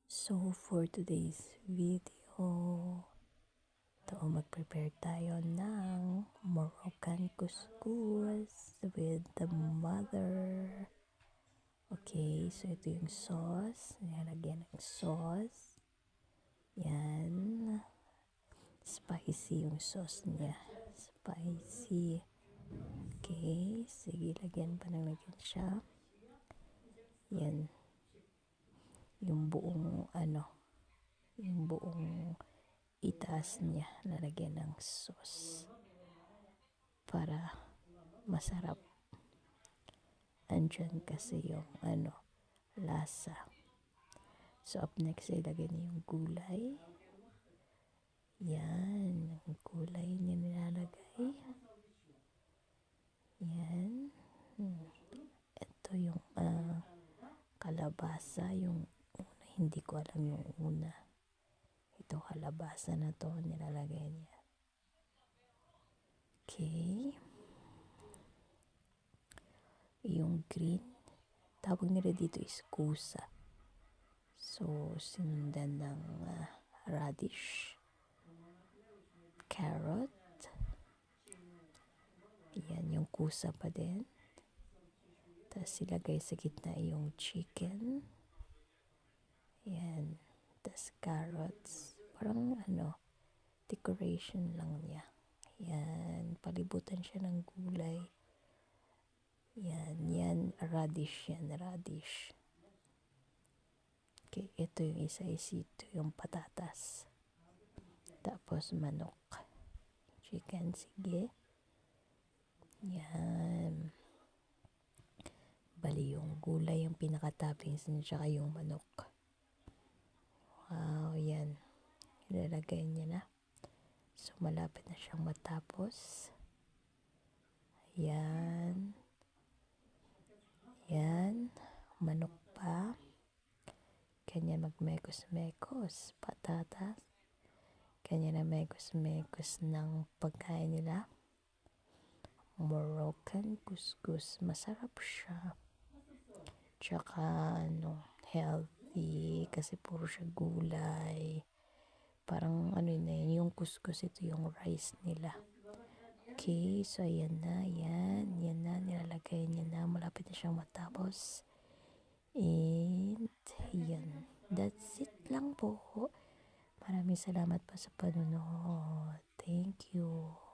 So for today's video, mag-prepare tayo ng Moroccan couscous with the mother. Okay, so ito yung sauce. Nilalagyan ng sauce. Yan. Spicy yung sauce niya. Spicy. Okay, sige, lagyan pa ng lagyan siya. Yan. Yung buong itaas niya, lalagyan ng sauce para masarap. Andyan kasi yung lasa. So up next ay lagyan niyo yung gulay. Yan, yung gulay niya nilalagay. Yan. Ito yung kalabasa, yung una, hindi ko alam yung una. Ito kalabasa na to, nilalagay niya. Okay. Yung green, tawag nila dito is kusa. So, sinundan ng radish, carrot, yan yung kusa pa din. Tapos ilagay sa gitna yung chicken. Yan. Tapos carrots. Parang decoration lang niya. Yan. Palibutan siya ng gulay. Yan. Radish yan. Radish. Okay. Ito yung isa. Ito yung patatas. Tapos manok. Chicken. Sige. Yan. Bali yung gulay yung pinaka-toppings tsaka yung manok. Wow, yan. Ilalagay niya na. So, malapit na siyang matapos. Yan. Yan. Manok pa. Kanya magmekos-mekos. Patatas. Kanya na mekos-mekos ng pagkain nila. Moroccan couscous. Masarap siya. Tsaka, healthy. Kasi puro siya gulay. Parang yung couscous, ito yung rice nila. Okay, so ayan na, yan na, nilalagay niya na, malapit na siyang matapos. And, yan, that's it lang po. Maraming salamat pa sa panonood. Thank you.